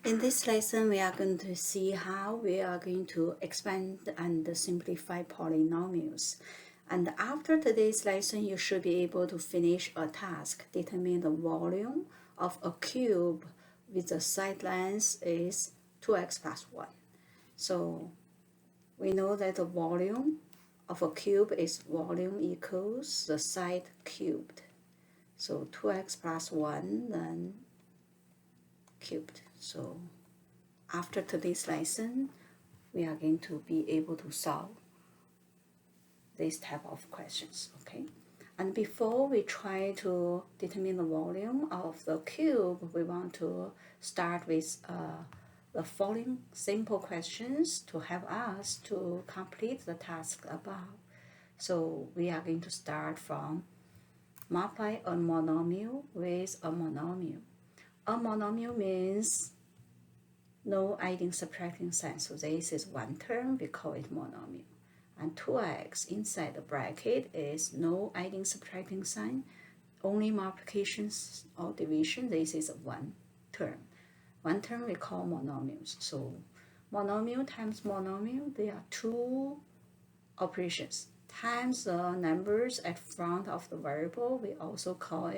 In this lesson, we are going to see how we are going to expand and simplify polynomials. And after today's lesson, you should be able to finish a task. Determine the volume of a cube with the side length is 2x plus 1. So we know that the volume of a cube is volume equals the side cubed. So 2x plus 1 then cubed. So after today's lesson, we are going to be able to solve this type of questions, okay? And before we try to determine the volume of the cube, we want to start with the following simple questions to help us to complete the task above. So we are going to start from multiply a monomial with a monomial. A monomial means no adding subtracting sign. So this is one term, we call it monomial. And 2x inside the bracket is no adding subtracting sign, only multiplications or division. This is one term. One term we call monomials. So monomial times monomial, they are two operations. Times the numbers at front of the variable, we also call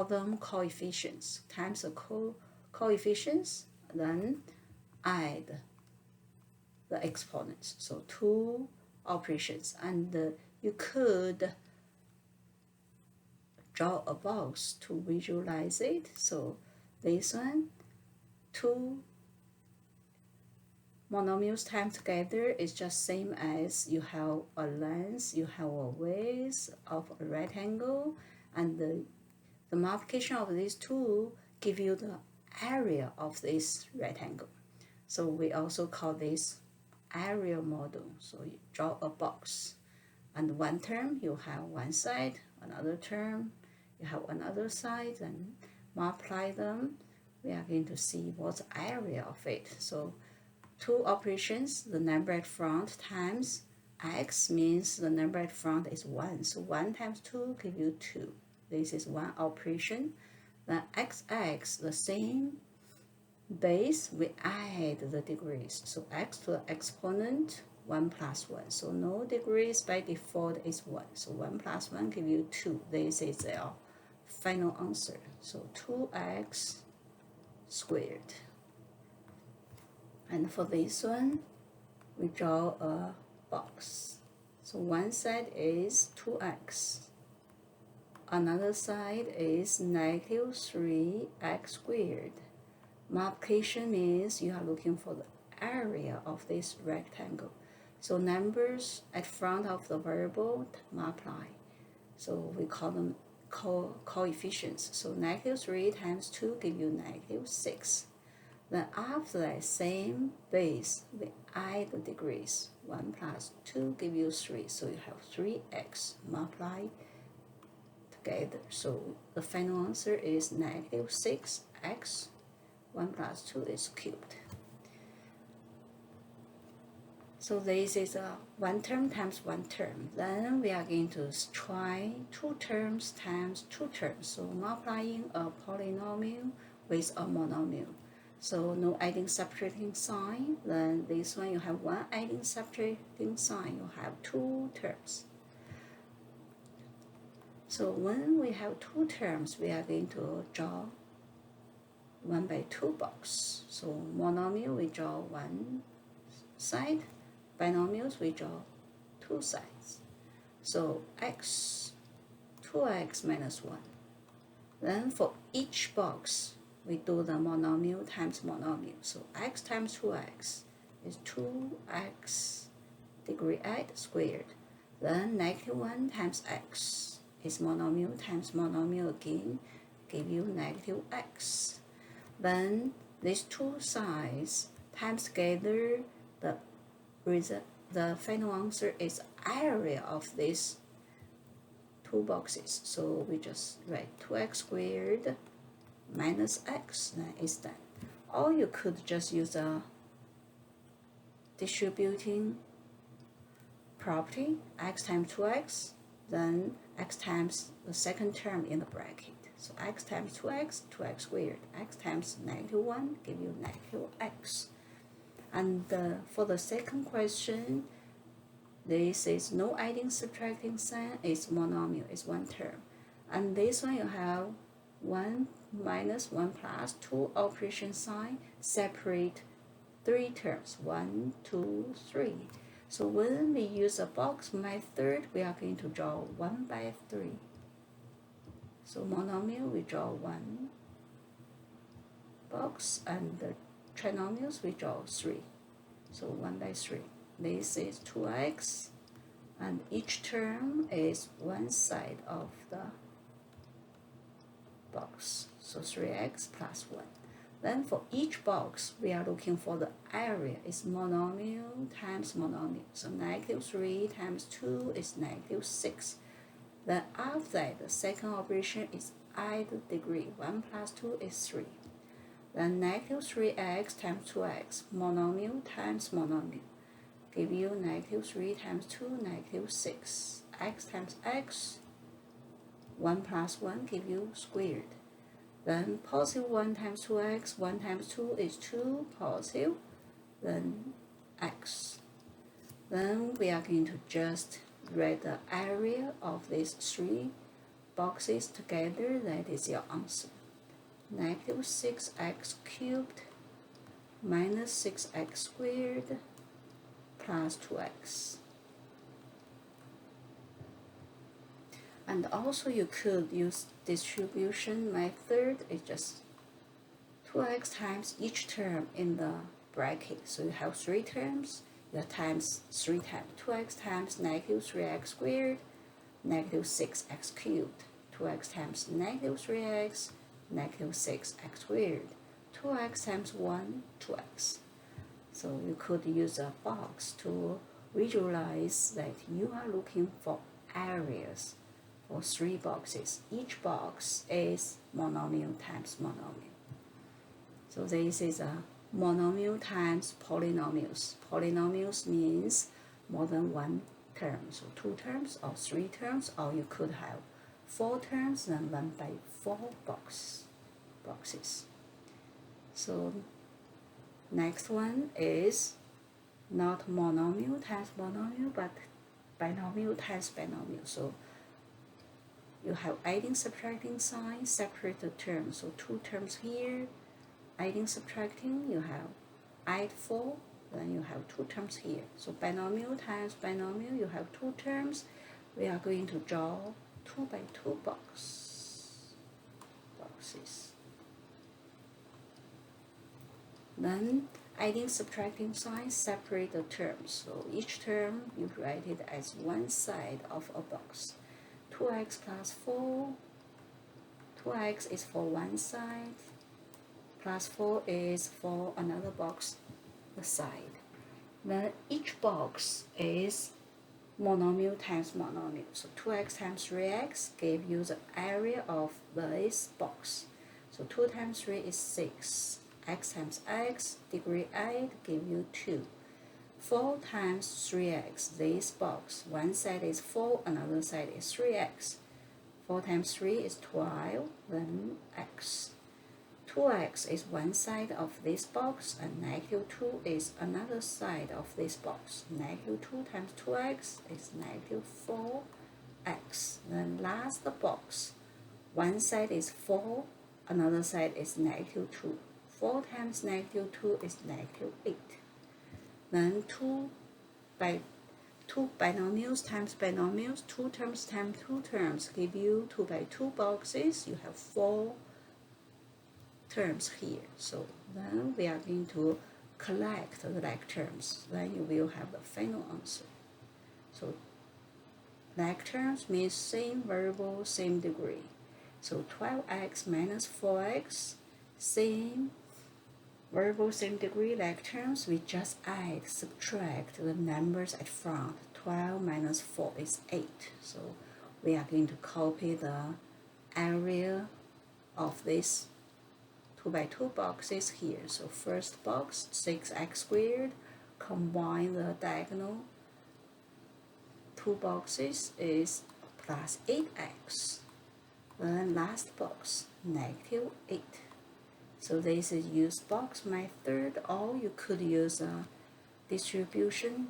them coefficients. Times the coefficients, then add the exponents. So two operations, and you could draw a box to visualize it. So this one, two monomials times together is just same as you have a length, you have a width of a rectangle, and the multiplication of these two give you the area of this rectangle. So we also call this area model. So you draw a box, and one term you have one side, another term you have another side, and multiply them. We are going to see what's the area of it. So two operations, the number at front times x means the number at front is 1. So 1 times 2 give you 2. This is one operation. Then xx, the same base, we add the degrees. So x to the exponent, 1 plus 1. So no degrees by default is 1. So 1 plus 1 give you 2. This is our final answer. So 2x squared. And for this one, we draw a box. So one side is 2x. Another side is negative 3x squared. Multiplication means you are looking for the area of this rectangle. So numbers at front of the variable multiply. So we call them coefficients. So negative 3 times 2 give you negative 6. Then after that same base, we add the degrees. 1 plus 2 give you 3. So you have 3x multiply together. So the final answer is negative 6x. 1 plus 2 is cubed. So this is a one term times one term. Then we are going to try two terms times two terms. So multiplying a polynomial with a monomial. So no adding subtracting sign. Then this one you have one adding subtracting sign. You have two terms. So when we have two terms, we are going to draw 1 by 2 box. So monomial we draw one side, binomials we draw two sides. So x, 2x minus 1. Then for each box, we do the monomial times monomial. So x times 2x is 2x degree 8 squared. Then negative 1 times x is monomial times monomial again, give you negative x. Then these two sides times together, the final answer is area of these two boxes. So we just write 2x squared minus x, then is done. Or you could just use a distributing property, x times 2x, then x times the second term in the bracket. So x times 2x, 2x squared. X times -1 give you -x. And for the second question, this is no adding subtracting sign, it's monomial, it's one term. And this one you have 1 minus 1 plus 2 operation sign, separate 3 terms, 1, 2, 3. So when we use a box method, we are going to draw 1 by 3. So monomial, we draw 1 box, and the trinomials, we draw 3. So 1 by 3. This is 2x, and each term is one side of the box. So 3x plus 1. Then for each box, we are looking for the area. It's monomial times monomial. So -3 times 2 is -6. Then after that, the second operation is add degree. 1 plus 2 is 3. Then -3x times 2x, monomial times monomial, give you -3 times 2, -6. X times x, 1 plus 1 give you squared. Then positive 1 times 2x, 1 times 2 is 2 positive, then x. Then we are going to just write the area of these 3 boxes together. That is your answer. -6x cubed minus 6x squared plus 2x. And also you could use distribution method. It's just 2x times each term in the bracket. So you have 3 terms, you times 3 times 2x times -3x squared, -6x cubed, 2x times -3x, -6x squared, 2x times 1, 2x. So you could use a box to visualize that you are looking for areas for 3 boxes. Each box is monomial times monomial. So this is a monomial times polynomials. Polynomials means more than 1 term. So 2 terms or 3 terms, or you could have 4 terms and 1 by 4 boxes. So next one is not monomial times monomial, but binomial times binomial. So you have adding subtracting sign, separate the terms. So 2 terms here, adding subtracting, you have add 4, then you have 2 terms here. So binomial times binomial, you have 2 terms. We are going to draw 2 by 2 boxes. Then adding subtracting sign, separate the terms. So each term you write it as one side of a box. 2x plus 4, 2x is for one side, plus 4 is for another box, the side. Then each box is monomial times monomial. So 2x times 3x gave you the area of this box. So 2 times 3 is 6. X times x, degree 8, give you 2. 4 times 3x, this box, one side is 4, another side is 3x. 4 times 3 is 12, then x. 2x is one side of this box, and -2 is another side of this box. -2 times 2x is -4x. Then last box, one side is 4, another side is -2. 4 times -2 is -8. Then 2 binomials times binomials, 2 terms times 2 terms, give you 2 by 2 boxes. You have 4 terms here. So then we are going to collect the like terms. Then you will have the final answer. So like terms means same variable, same degree. So 12x minus 4x, same variable, same degree, like terms, we just add, subtract the numbers at front. 12 minus 4 is 8. So we are going to copy the area of these 2 by 2 boxes here. So first box, 6x squared, combine the diagonal 2 boxes is plus 8x. Then last box, negative 8. So this is use box method, or you could use a distribution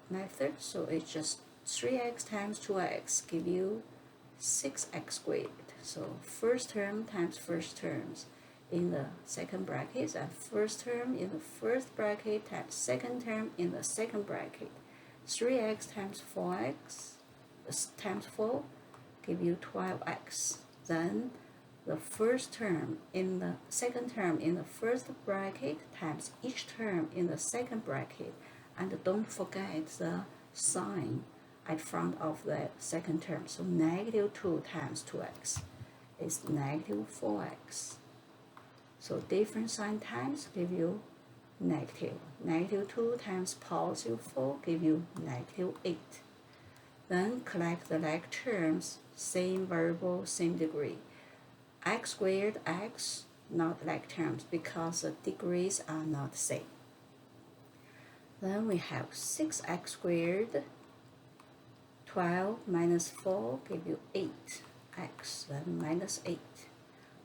method. So it's just 3x times 2x give you 6x squared. So first term times first terms in the second bracket, and first term in the first bracket times second term in the second bracket. 3x times 4x times 4 give you 12x. Then the first term in the second term in the first bracket times each term in the second bracket, and don't forget the sign at front of the second term. So negative 2 times 2x is negative 4x. So different sign times give you negative. Negative 2 times positive 4 give you negative 8. Then collect the like terms, same variable, same degree. X squared x, not like terms because the degrees are not same. Then we have 6x squared, 12 minus 4 give you 8x, then minus 8.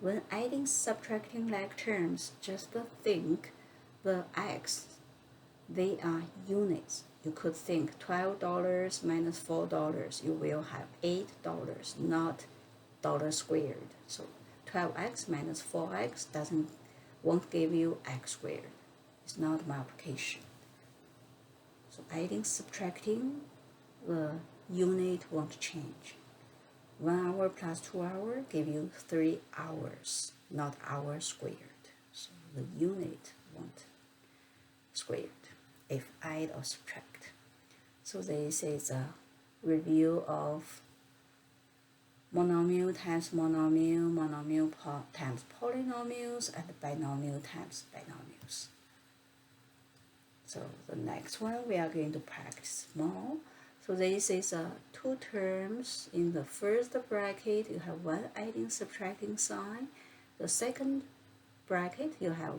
When adding, subtracting like terms, just think the x, they are units. You could think $12 minus $4, you will have $8, not dollar squared. So 12x minus 4x won't give you x squared. It's not multiplication. So adding, subtracting, the unit won't change. 1 hour plus 2 hours give you 3 hours, not hour squared. So the unit won't squared if add or subtract. So this is a review of monomial times monomial, monomial times polynomials, and binomial times binomials. So the next one we are going to practice more. So this is two terms. In the first bracket you have one adding subtracting sign. The second bracket you have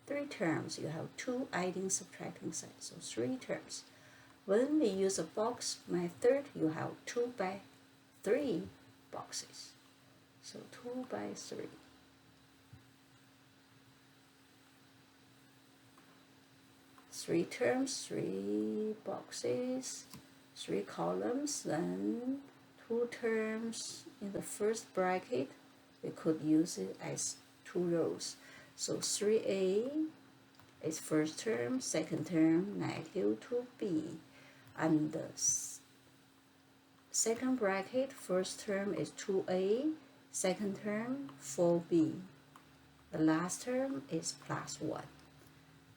3 terms. You have 2 adding subtracting signs, so 3 terms. When we use a box method, you have 2 by 3 boxes. So 2 by 3. Three terms, 3 boxes, 3 columns, then 2 terms in the first bracket. We could use it as 2 rows. So 3a is first term, second term, negative 2b. And the second bracket, first term is 2a, second term 4b. The last term is plus 1.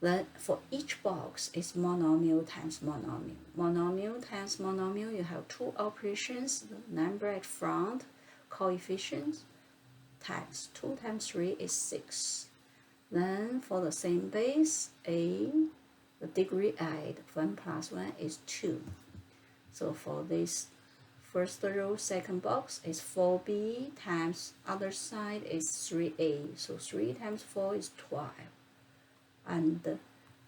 Then for each box is monomial times monomial. Monomial times monomial, you have 2 operations, the number at front, coefficients, times 2 times 3 is 6. Then for the same base, a, the degree add 1 plus 1 is 2. So for this first row, second box is 4b times other side is 3a. So 3 times 4 is 12. And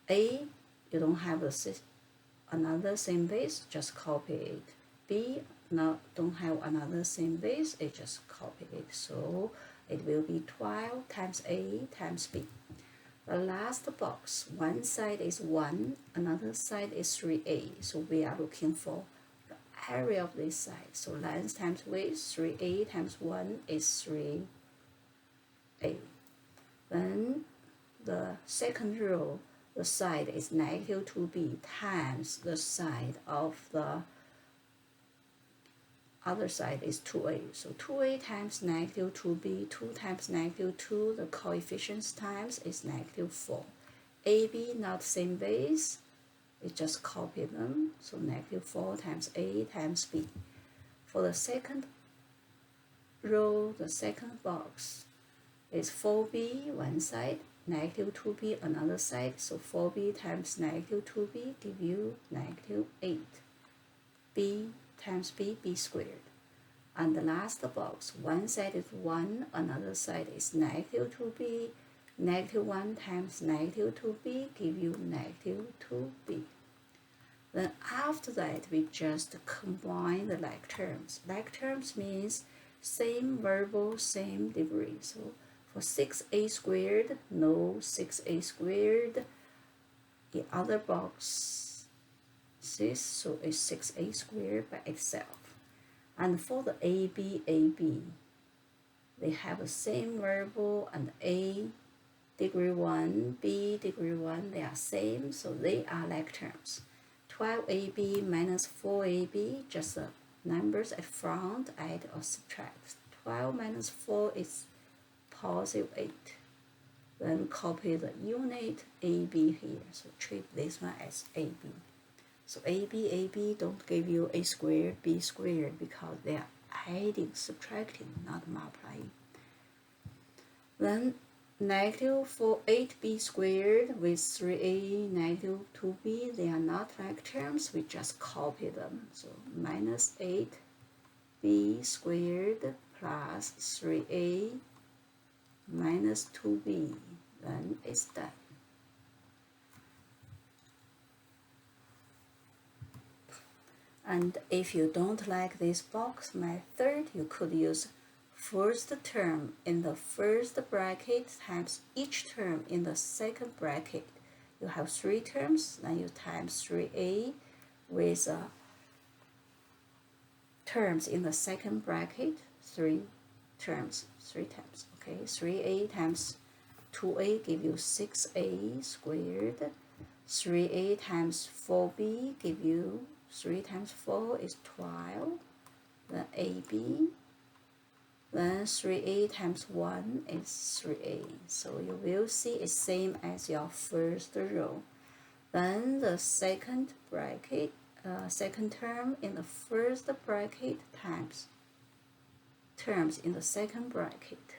a, you don't have another same base, just copy it. B, don't have another same base, it just copy it. So it will be 12 times a times b. The last box, one side is 1, another side is 3a. So we are looking for the area of this side. So length times width, 3a times 1 is 3a. Then the second row, the side is negative 2b times the side of the other side is 2a. So 2a times negative 2b, 2 times negative 2, the coefficients times is negative 4. AB not same base, we just copy them. So negative 4 times a times b. For the second row, the second box is 4b one side, negative 2b another side. So 4b times negative 2b give you negative 8. b times b, b squared. And the last box, one side is 1, another side is negative 2b. Negative 1 times negative 2b give you negative 2b. Then after that, we just combine the like terms. Like terms means same variable, same degree. So for 6a squared, no 6a squared. The other box, so it's 6a squared by itself. And for the AB, they have the same variable, and A degree 1, B degree 1, they are same, so they are like terms. 12AB minus 4AB, just the numbers at front, add or subtract. 12 minus 4 is positive 8. Then copy the unit AB here, so treat this one as AB. So AB don't give you A squared, B squared, because they are adding, subtracting, not multiplying. Then negative for 8b squared with 3a negative 2b, they are not like terms, we just copy them. So minus 8b squared plus 3a minus 2b, then it's done. And if you don't like this box method, you could use first term in the first bracket times each term in the second bracket. You have 3 terms, then you times 3a with terms in the second bracket, 3 times, okay? 3a times 2a give you 6a squared. 3a times 4b give you 3 times 4 is 12, then AB, then 3a times 1 is 3a. So you will see it's same as your first row. Then the second bracket, second term in the first bracket times terms in the second bracket.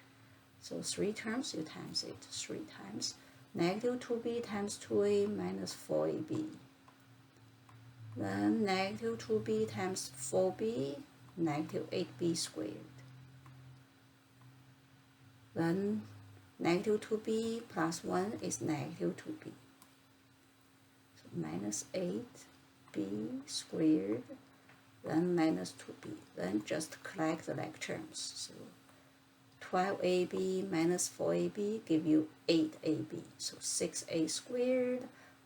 So 3 terms, you times it 3 times. Negative 2b times 2a minus 4ab. Then negative 2b times 4b, negative 8b squared. Then negative 2b plus 1 is negative 2b. So minus 8b squared, then minus 2b. Then just collect the like terms. So 12ab minus 4ab give you 8ab. So 6a squared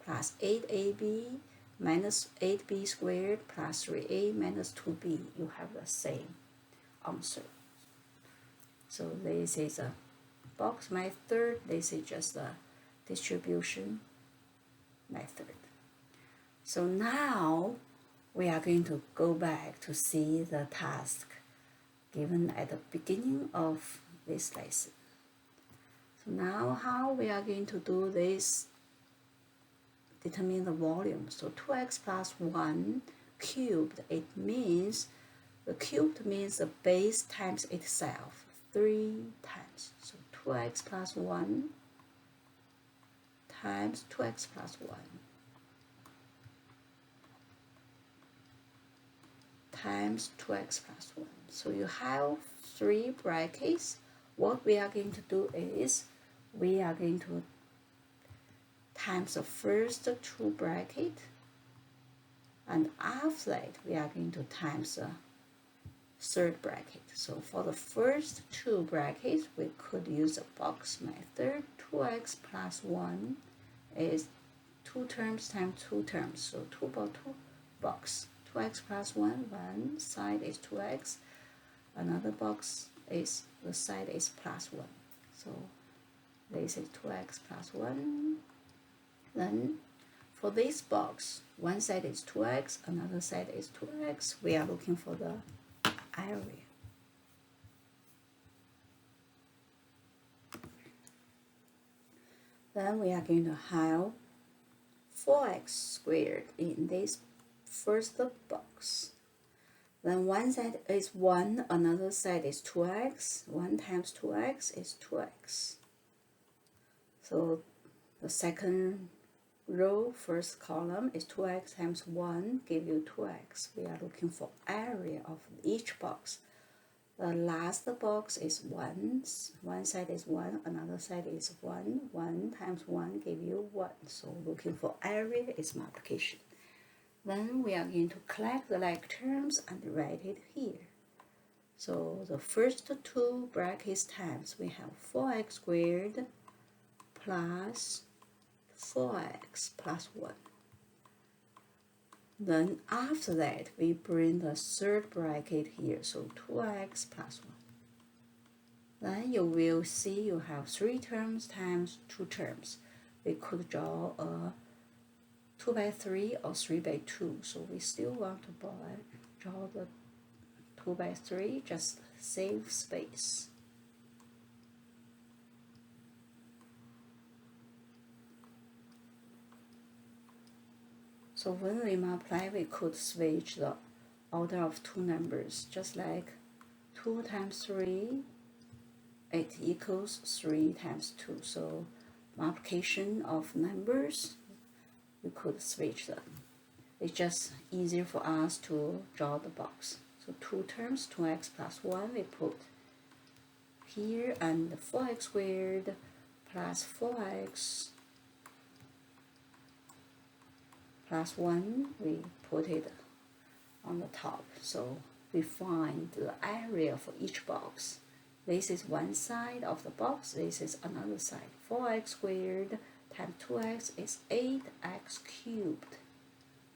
plus 8ab minus 8b squared plus 3a minus 2b, you have the same answer. So this is a box method, this is just a distribution method. So now we are going to go back to see the task given at the beginning of this lesson. So now how we are going to do this, determine the volume. So 2x plus 1 cubed, it means, the cubed means the base times itself 3 times. So 2x plus 1 times 2x plus 1 times 2x plus 1. So you have 3 brackets. What we are going to do is, we are going to times the first 2 brackets, and after that we are going to times the third bracket. So for the first 2 brackets, we could use a box method. 2x plus 1 is 2 terms times 2 terms, so 2 by 2 box. 2x plus 1, one side is 2x, another box is, the side is plus 1. So this is 2x plus 1. Then for this box, one side is 2x, another side is 2x. We are looking for the area. Then we are going to have 4x squared in this first box. Then one side is 1, another side is 2x. 1 times 2x is 2x. So the second row, first column is 2x times 1, give you 2x. We are looking for area of each box. The last box is 1. One side is 1, another side is 1. 1 times 1 give you 1. So looking for area is multiplication. Then we are going to collect the like terms and write it here. So the first two brackets times we have 4x squared plus 4x plus 1. Then after that, we bring the third bracket here, so 2x plus 1. Then you will see you have 3 terms times 2 terms. We could draw a 2 by 3 or 3 by 2, so we still want to draw the 2 by 3, just save space. So when we multiply, we could switch the order of two numbers, just like 2 times 3, it equals 3 times 2. So multiplication of numbers, we could switch them. It's just easier for us to draw the box. So 2 terms, 2x plus 1, we put here, and 4x squared plus 4x plus 1, we put it on the top. So we find the area for each box. This is one side of the box, this is another side. 4x squared times 2x is 8x cubed.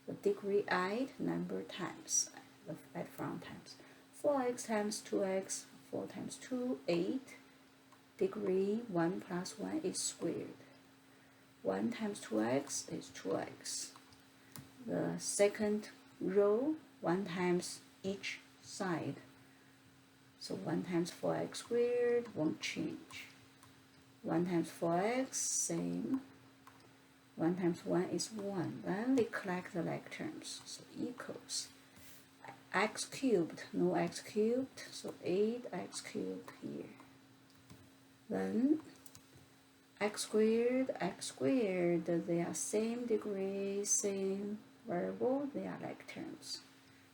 The degree 8, number times, the at front times. 4x times 2x, 4 times 2, 8. Degree 1 plus 1 is squared. 1 times 2x is 2x. The second row, 1 times each side. So 1 times 4x squared won't change. 1 times 4x, same. 1 times 1 is 1. Then we collect the like terms. So equals x cubed, no x cubed, so 8x cubed here. Then x squared, they are same degree, same variable, they are like terms.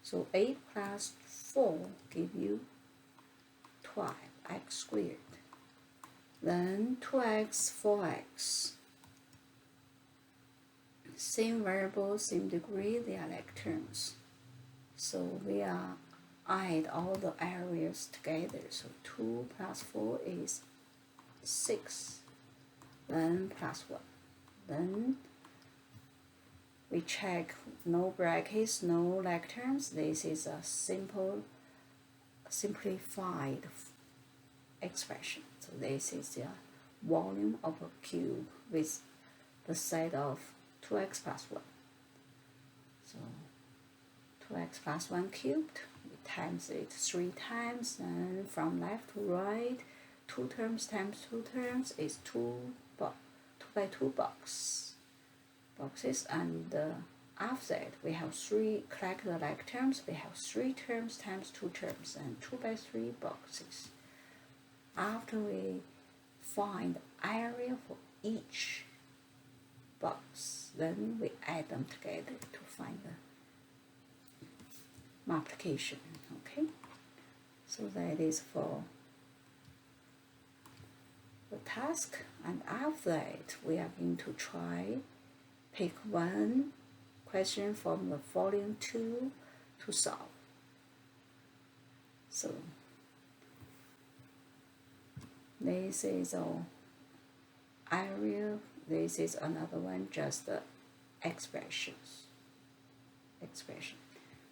So 8 plus 4 give you 12, x squared. Then 2x, 4x. Same variable, same degree, they are like terms. So we are add all the areas together. So 2 plus 4 is 6. Then plus 1. Then we check no brackets, no like terms. This is a simplified expression. So this is the volume of a cube with the side of 2x plus 1. So 2x plus 1 cubed, we times it 3 times, and from left to right, 2 terms times 2 terms is 2 by 2 boxes, and after that we have 3, collect the like terms, we have 3 terms times 2 terms, and 2 by 3 boxes. After we find the area for each box, then we add them together to find the multiplication. Okay, so that is for the task, and after that we are going to try pick one question from the following two to solve. So this is our area, this is another one, just the expression.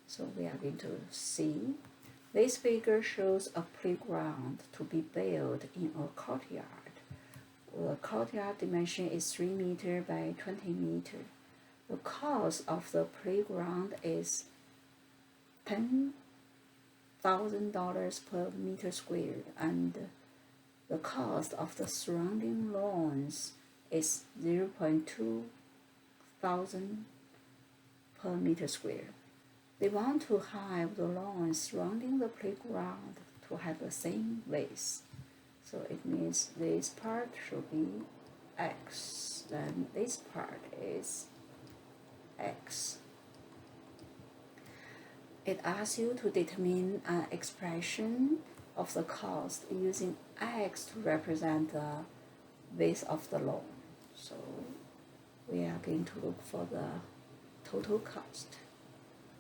So we are going to see this figure shows a playground to be built in a courtyard. The courtyard dimension is 3 meters by 20 meters. The cost of the playground is $10,000 per meter squared, and the cost of the surrounding lawns is 0.2 thousand per meter squared. They want to have the lawns surrounding the playground to have the same width. So it means this part should be x, then this part is x. It asks you to determine an expression of the cost using x to represent the width of the lawn. So we are going to look for the total cost.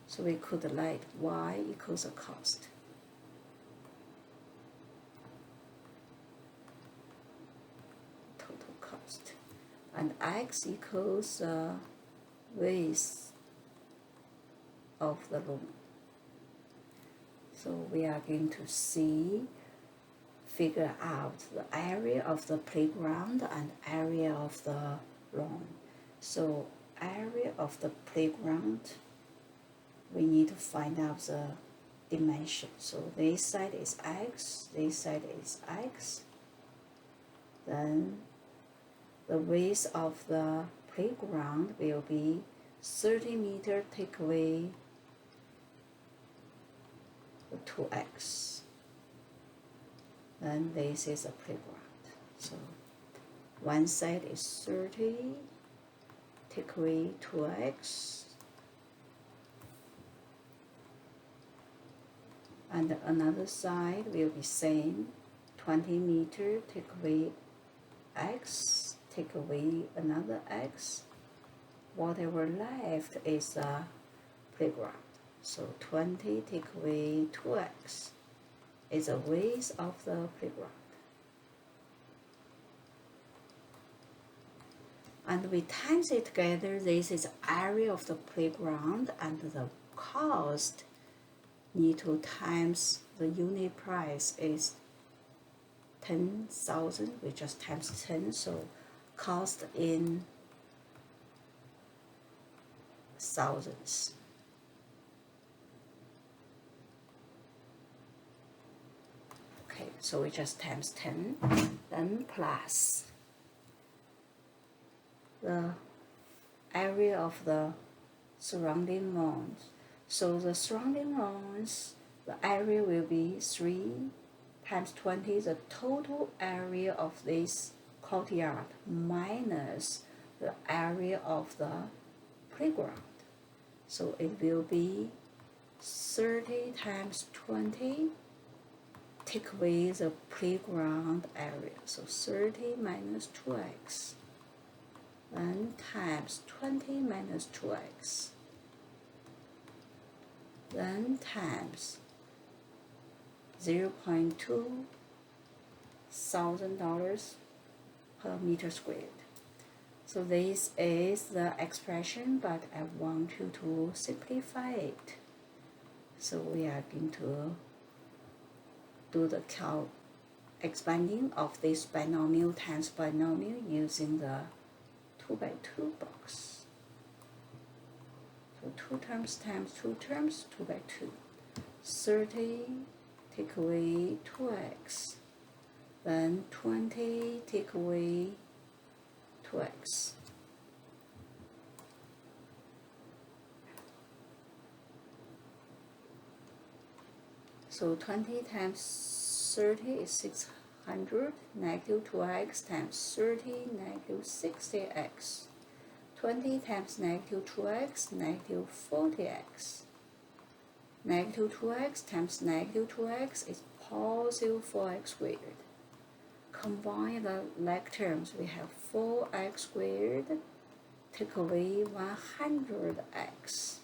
So we could write y equals a cost. and x equals the width of the room. So we are going to figure out the area of the playground and area of the lawn. So area of the playground, we need to find out the dimension. So this side is x, this side is x. Then the width of the playground will be 30 meters, take away the 2x. Then this is a playground. So one side is 30, take away 2x. And another side will be same, 20 meters, take away x, take away another x. Whatever left is a playground. So 20 take away 2x is the width of the playground. And we times it together. This is area of the playground, and the cost need to times the unit price is 10,000. We just times 10, so cost in thousands. Okay, so we just times 10, then plus the area of the surrounding lawns. So the surrounding lawns, the area will be 3 times 20, the total area of this courtyard minus the area of the playground. So it will be 30 times 20, take away the playground area. So 30 minus 2x, then times 20 minus 2x, then times $0.2 thousand per meter squared. So this is the expression, but I want you to simplify it. So we are going to do the expanding of this binomial times binomial using the 2 by 2 box. So 2 terms times 2 terms, 2 by 2. 30 take away 2x, then 20 take away 2x. So 20 times 30 is 600, negative 2x times 30, negative 60x. 20 times negative 2x, negative 40x. Negative 2x times negative 2x is positive 4x squared. Combine the like terms, we have 4x squared, take away 100x,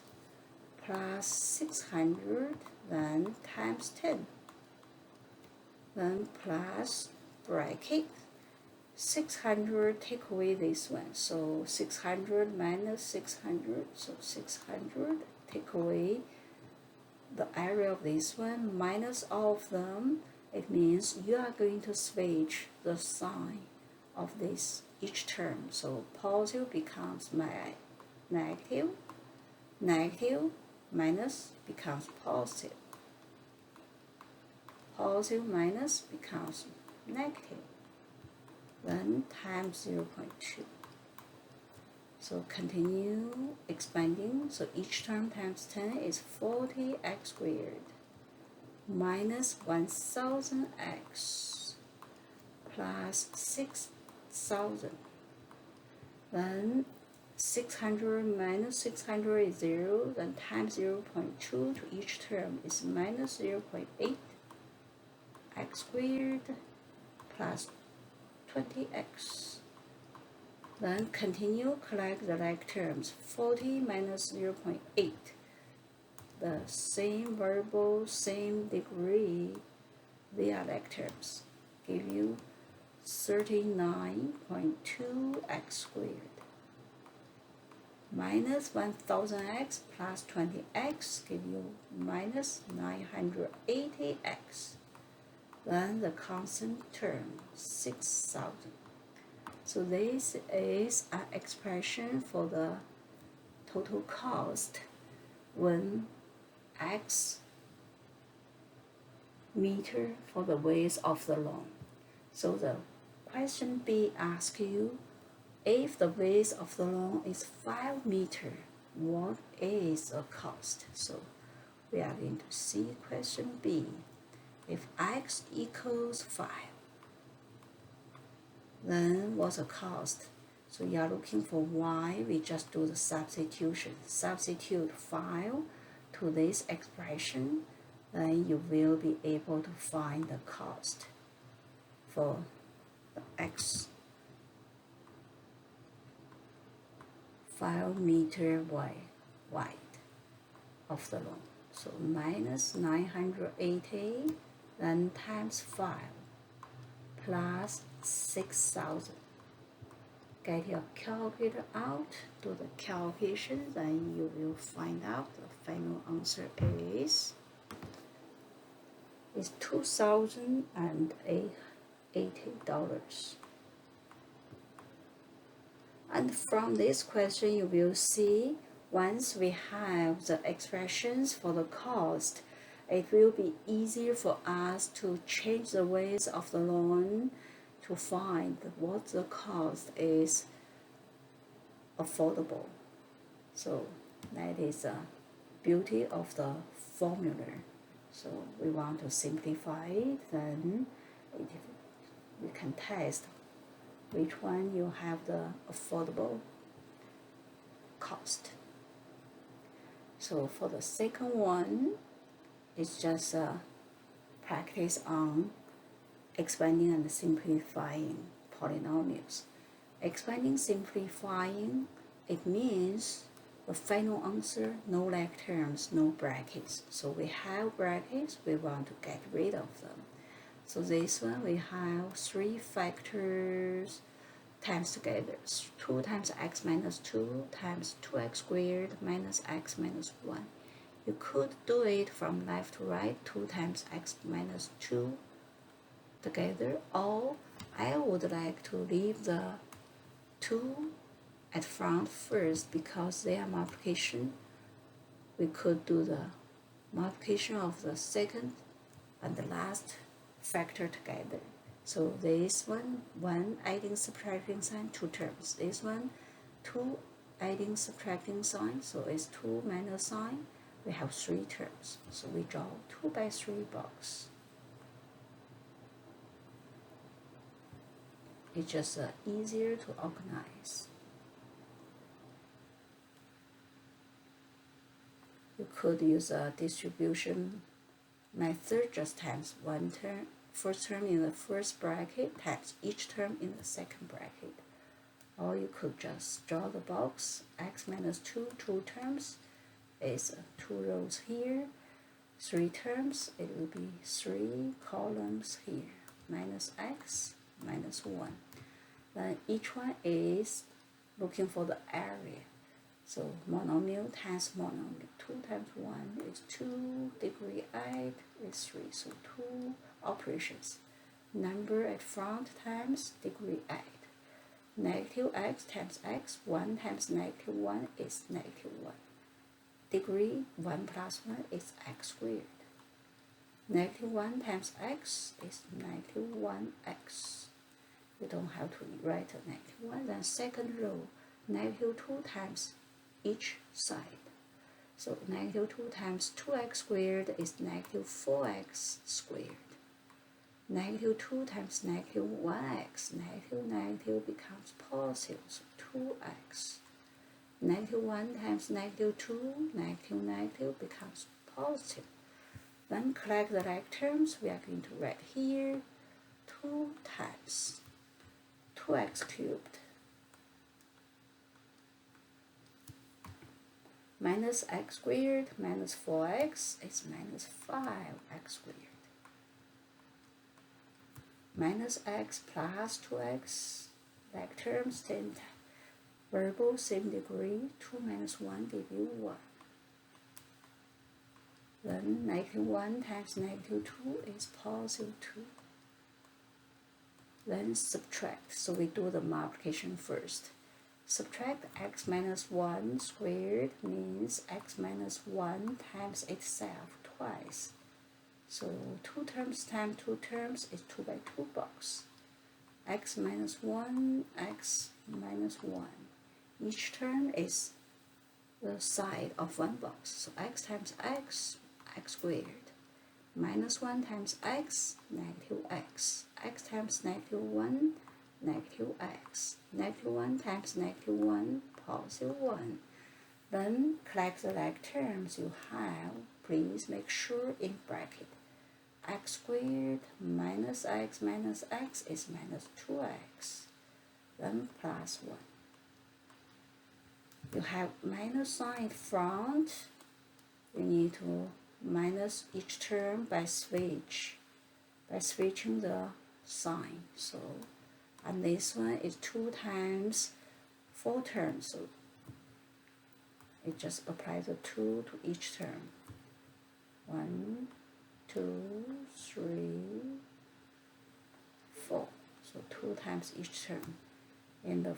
plus 600, then times 10, then plus bracket, 600 take away this one, so 600 minus 600, so 600 take away the area of this one minus all of them. It means you are going to switch the sign of this each term. So positive becomes negative, negative minus becomes positive, positive minus becomes negative, then times 0.2. So continue expanding. So each term times 10 is 40x squared minus 1000x plus 6000. Then 600 minus 600 is 0, then times 0.2 to each term is minus 0.8 x squared plus 20x. Then continue, collect the like terms. 40 minus 0.8. The same variable, same degree, they are like terms. Give you 39.2x squared minus 1000x plus 20x give you minus 980x. Then the constant term 6000. So this is an expression for the total cost when x meter for the width of the loan. So the question B asks you, if the width of the loan is 5 meters, what is the cost? So we are going to see question B. If x equals 5, then what's the cost? So you are looking for y, we just do the substitution. Substitute 5 to this expression, then you will be able to find the cost for the x 5 meter wide of the loan. So minus 980, then times 5 plus 6000. Get your calculator out, do the calculation, then you will find out the final answer is $2,080. And from this question, you will see once we have the expressions for the cost, it will be easier for us to change the ways of the loan to find what the cost is affordable. So that is the beauty of the formula. So we want to simplify it, then we can test which one you have the affordable cost. So for the second one, it's just a practice on expanding and simplifying polynomials. Expanding, simplifying, it means the final answer, no like terms, no brackets. So we have brackets, we want to get rid of them. So this one we have 3 factors times together, 2 times x minus 2 times 2x squared minus x minus 1. You could do it from left to right, 2 times x minus 2 together, or I would like to leave the 2 at front first because they are multiplication. We could do the multiplication of the second and the last factor together. So this one, 1 adding subtracting sign, 2 terms. This one, 2 adding subtracting sign, so it's 2 minus sign. We have 3 terms. So we draw 2 by 3 box. It's just easier to organize. You could use a distribution method, just times one term, first term in the first bracket times each term in the second bracket. Or you could just draw the box, x minus 2, 2 terms, is 2 rows here, 3 terms, it will be 3 columns here, minus x, minus 1. Then each one is looking for the area. So monomial times monomial, 2 times 1 is 2, degree 8 is 3, so 2 operations. Number at front times degree 8. Negative x times x, 1 times negative 1 is negative 1. Degree 1 plus 1 is x squared. Negative 1 times x is negative 1x. You don't have to write a negative 1. Then second row, negative 2 times each side. So negative 2 times 2x squared is negative 4x squared. Negative 2 times negative 1x, negative becomes positive, so 2x. Negative 1 times negative 2, negative becomes positive. Then collect the like terms, we are going to write here 2 times 2x cubed minus x squared minus 4x is minus 5x squared. minus x plus 2x, like terms, same variable, same degree, 2 minus 1 give you 1. Then negative 1 times negative 2 is positive 2. Then subtract, so we do the multiplication first. Subtract x minus 1 squared means x minus 1 times itself twice. So 2 terms times 2 terms is 2 by 2 box. X minus 1, x minus 1. Each term is the side of one box. So x times x, x squared. Minus 1 times x, negative x. X times negative 1, negative x. Negative 1 times negative 1, positive 1. Then collect the like terms you have. Please make sure in bracket. X squared minus x is minus 2x. Then plus 1. You have minus sign in front. You need to minus each term by switching the sign. So, and this one is 2 times 4 terms. So it just applies the 2 to each term. 1, 2, 3, 4. So 2 times each term in the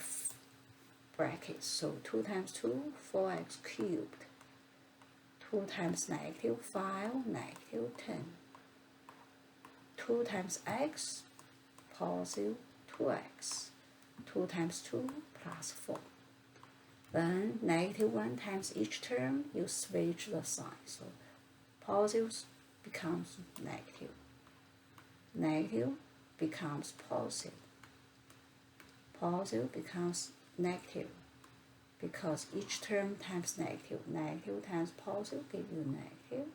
bracket. So 2 times 2, 4x cubed. 2 times negative 5, negative 10. 2 times x, positive 2x. 2 times 2 plus 4. Then negative 1 times each term, you switch the sign. So positive becomes negative. Negative becomes positive. Positive becomes negative. Because each term times negative. Negative times positive give you negative.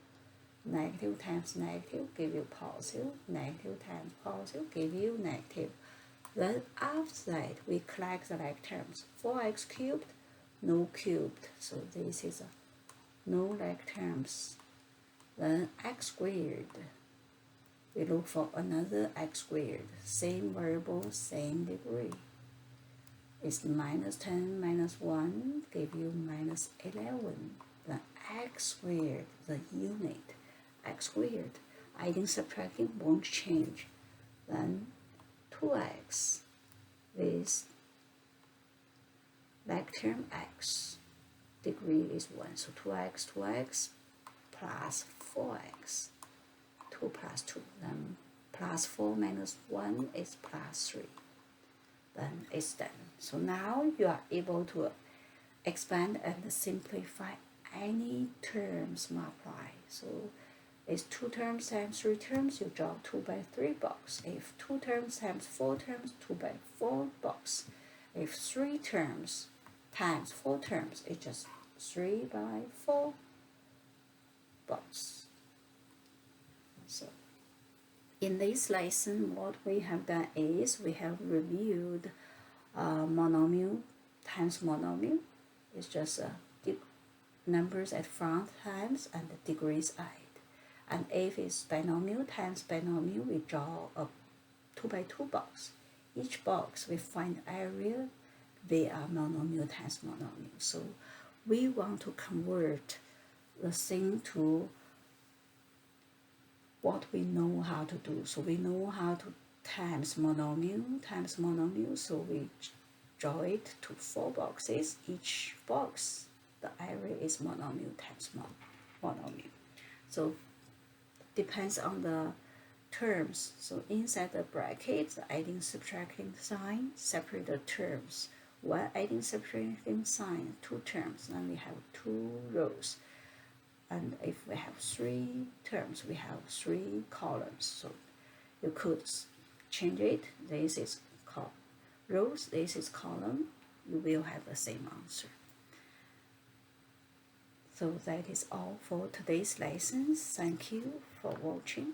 Negative times negative give you positive. Negative times positive give you negative. Then after that, we collect the like terms. 4x cubed, no cubed. So this is a no like terms. Then x squared. We look for another x squared. Same variable, same degree. It's minus 10 minus 1 give you minus 11. The x squared, the unit, x squared, adding subtracting won't change. Then 2x with like term x, degree is 1. So 2x plus 4x, 2 plus 2. Then plus 4 minus 1 is plus 3. Then it's done. So now you are able to expand and simplify any terms multiply. So it's 2 terms times 3 terms, you draw 2 by 3 box. If 2 terms times 4 terms, 2 by 4 box. If 3 terms times 4 terms, it's just 3 by 4 box. So in this lesson, what we have done is we have reviewed monomial times monomial. It's just numbers at front times and the degrees at. And if it's binomial times binomial, we draw a 2 by 2 box. Each box we find area via monomial times monomial. So we want to convert the thing to what we know how to do. So we know how to times monomial, so we draw it to 4 boxes. Each box, the area is monomial times monomial. So depends on the terms. So inside the brackets, the adding subtracting sign separate the terms. One adding subtracting sign, 2 terms, then we have 2 rows. And if we have 3 terms, we have 3 columns. So you could change it. This is rows, this is column. You will have the same answer. So that is all for today's lesson. Thank you for watching.